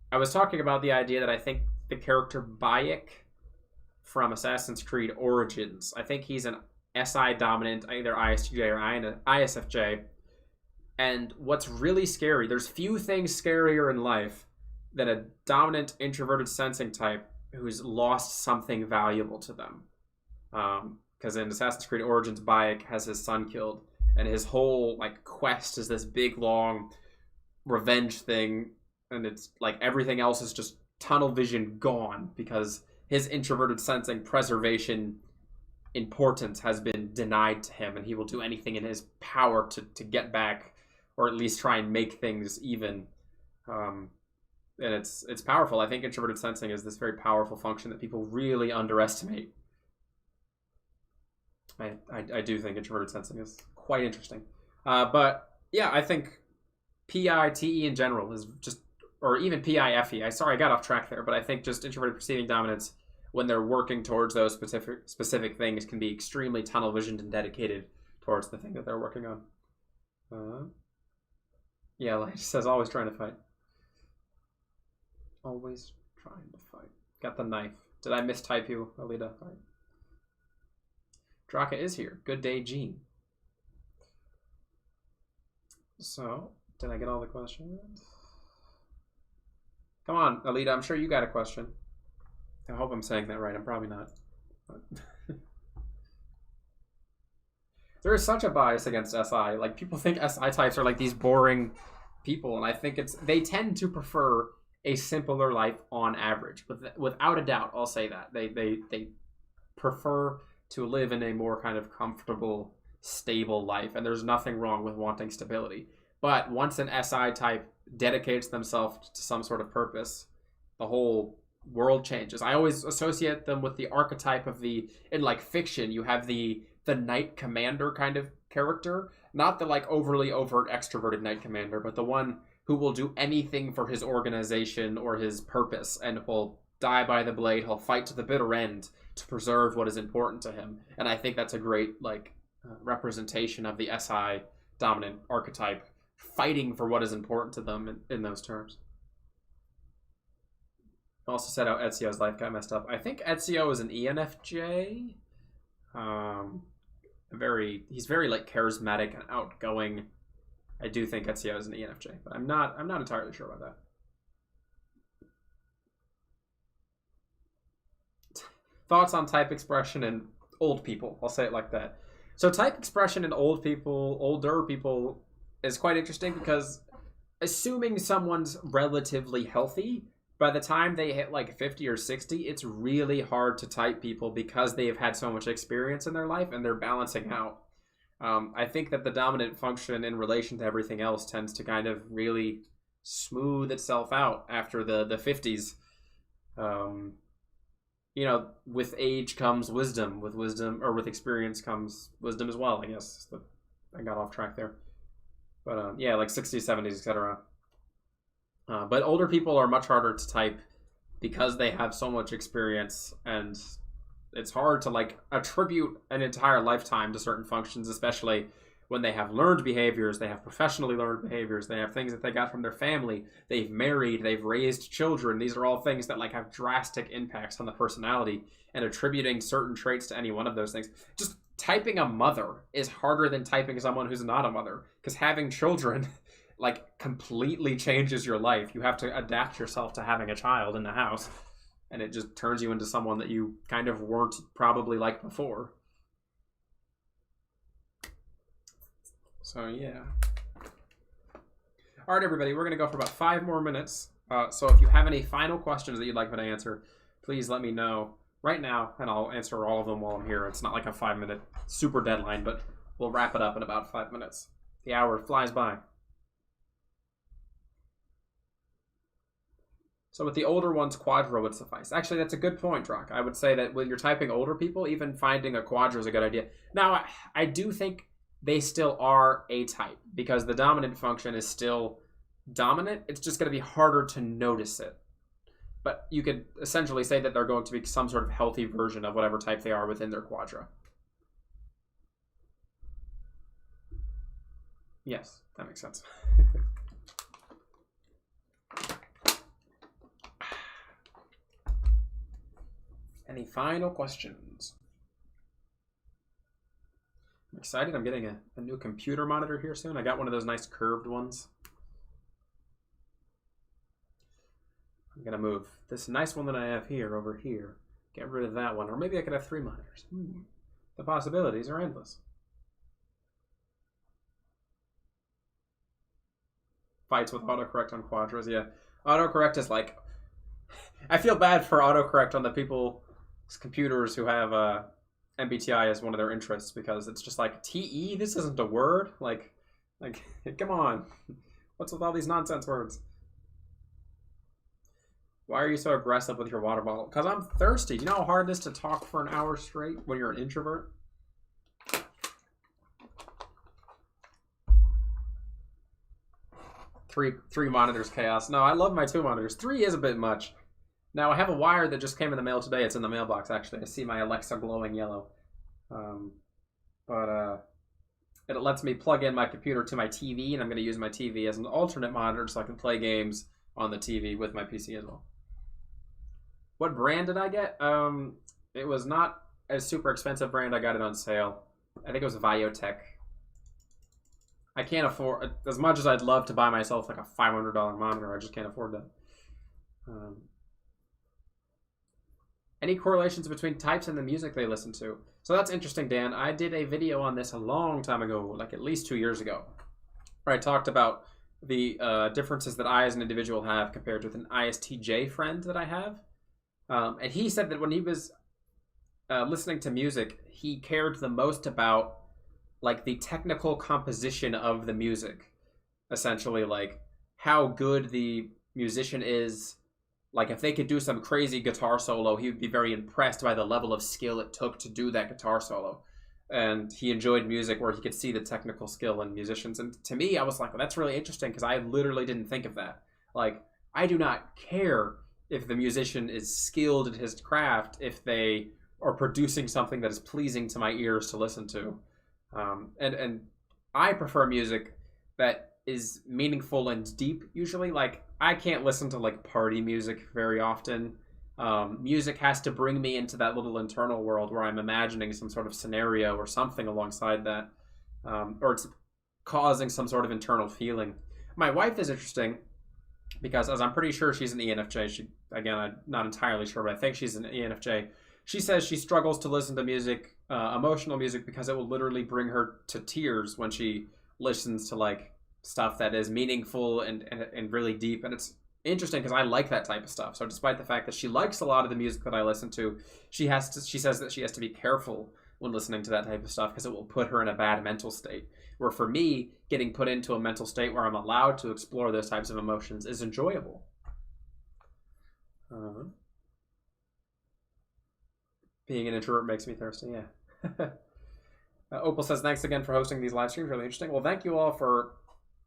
I was talking about the idea that I think the character Bayek from Assassin's Creed Origins, I think he's an SI dominant, either ISTJ or ISFJ. And what's really scary, there's few things scarier in life than a dominant introverted sensing type who's lost something valuable to them. Because in Assassin's Creed Origins, Bayek has his son killed, and his whole quest is this big long revenge thing, and it's like everything else is just tunnel vision gone because his introverted sensing preservation importance has been denied to him, and he will do anything in his power to get back, or at least try and make things even. And it's powerful. I think introverted sensing is this very powerful function that people really underestimate. I do think introverted sensing is quite interesting. But yeah, I think PITE in general is just, or even PIFE. Sorry, I got off track there, but I think just introverted perceiving dominance, when they're working towards those specific things, can be extremely tunnel visioned and dedicated towards the thing that they're working on. Yeah, like it says, always trying to fight. Always trying to fight. Got the knife. Did I mistype you, Alita? Right. Draka is here. Good day, Gene. So, did I get all the questions? Come on, Alita, I'm sure you got a question. I hope I'm saying that right. I'm probably not. There is such a bias against SI. Like, people think SI types are like these boring people, and I think they tend to prefer a simpler life on average. Without a doubt, I'll say that. They prefer to live in a more kind of comfortable, stable life, and there's nothing wrong with wanting stability. But once an SI type dedicates themselves to some sort of purpose, the whole world changes. I always associate them with the archetype of in fiction, you have the knight commander kind of character, not the overly overt extroverted knight commander, but the one who will do anything for his organization or his purpose and will die by the blade. He'll fight to the bitter end to preserve what is important to him. And I think that's a great representation of the SI dominant archetype, fighting for what is important to them in those terms. Also said how Ezio's life got messed up. I think Ezio is an ENFJ. He's very charismatic and outgoing. I do think Ezio is an ENFJ, but I'm not entirely sure about that. Thoughts on type expression in old people. I'll say it like that. So type expression in older people is quite interesting because assuming someone's relatively healthy, by the time they hit like 50 or 60, it's really hard to type people because they've had so much experience in their life and they're balancing out. I think that the dominant function in relation to everything else tends to kind of really smooth itself out after the 50s. You know, with age comes wisdom. With wisdom, or with experience comes wisdom as well, I guess. I got off track there. But yeah, like 60s, 70s, etc. But older people are much harder to type because they have so much experience, and it's hard to like attribute an entire lifetime to certain functions, especially when they have learned behaviors, they have professionally learned behaviors, they have things that they got from their family, they've married, they've raised children. These are all things that like have drastic impacts on the personality, and attributing certain traits to any one of those things. Just typing a mother is harder than typing someone who's not a mother, because having children like completely changes your life. You have to adapt yourself to having a child in the house, and it just turns you into someone that you kind of weren't probably like before. So yeah. All right, everybody, we're going to go for about 5 more minutes. So if you have any final questions that you'd like me to answer, please let me know right now, and I'll answer all of them while I'm here. It's not like a 5-minute super deadline, but we'll wrap it up in about 5 minutes. The hour flies by. So with the older ones, Quadro would suffice. Actually, that's a good point, Drock. I would say that when you're typing older people, even finding a Quadro is a good idea. Now, I do think they still are a type, because the dominant function is still dominant. It's just going to be harder to notice it. But you could essentially say that they're going to be some sort of healthy version of whatever type they are within their Quadro. Yes, that makes sense. Any final questions? I'm excited. I'm getting a new computer monitor here soon. I got one of those nice curved ones. I'm going to move this nice one that I have here over here. Get rid of that one. Or maybe I could have 3 monitors. The possibilities are endless. Fights with autocorrect on Quadros. Yeah. Autocorrect is like... I feel bad for autocorrect on the people's computers who have... MBTI as one of their interests, because it's just like, TE, this isn't a word. Like, come on. What's with all these nonsense words? Why are you so aggressive with your water bottle? Because I'm thirsty. Do you know how hard it is to talk for an hour straight when you're an introvert? Three monitors, chaos. No, I love my 2 monitors. 3 is a bit much. Now, I have a wire that just came in the mail today. It's in the mailbox, actually. I see my Alexa glowing yellow. It lets me plug in my computer to my TV, and I'm going to use my TV as an alternate monitor so I can play games on the TV with my PC as well. What brand did I get? It was not a super expensive brand. I got it on sale. I think it was Viotech. I can't afford, as much as I'd love to buy myself like a $500 monitor, I just can't afford that. Any correlations between types and the music they listen to? So that's interesting, Dan. I did a video on this a long time ago, like at least 2 years ago, where I talked about the differences that I as an individual have compared with an ISTJ friend that I have. And he said that when he was listening to music, he cared the most about like the technical composition of the music. Essentially, like how good the musician is. Like, if they could do some crazy guitar solo, he would be very impressed by the level of skill it took to do that guitar solo. And he enjoyed music where he could see the technical skill in musicians. And to me, I was like, well, that's really interesting, because I literally didn't think of that. Like, I do not care if the musician is skilled at his craft if they are producing something that is pleasing to my ears to listen to. And I prefer music that is meaningful and deep, usually. Like, I can't listen to like party music very often. Music has to bring me into that little internal world where I'm imagining some sort of scenario or something alongside that, or it's causing some sort of internal feeling. My wife is interesting because, as I'm pretty sure she's an ENFJ. Again, I'm not entirely sure, but I think she's an ENFJ. She says she struggles to listen to music, emotional music, because it will literally bring her to tears when she listens to like stuff that is meaningful and really deep. And interesting because I like that type of stuff. So despite the fact that she likes a lot of the music that I listen to, she says that she has to be careful when listening to that type of stuff because it will put her in a bad mental state. Where for me, getting put into a mental state where I'm allowed to explore those types of emotions is enjoyable. Being an introvert makes me thirsty, yeah. Opal says, thanks again for hosting these live streams. Really interesting. Well, thank you all for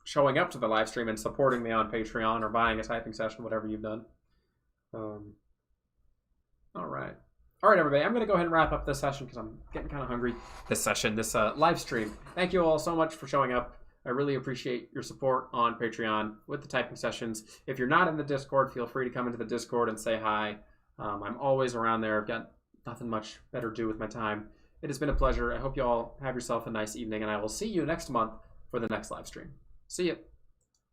showing up to the live stream and supporting me on Patreon or buying a typing session, whatever you've done. All right. All right, everybody. I'm going to go ahead and wrap up this session because I'm getting kind of hungry. This live stream. Thank you all so much for showing up. I really appreciate your support on Patreon with the typing sessions. If you're not in the Discord, feel free to come into the Discord and say hi. I'm always around there. I've got nothing much better to do with my time. It has been a pleasure. I hope you all have yourself a nice evening, and I will see you next month for the next live stream. See you.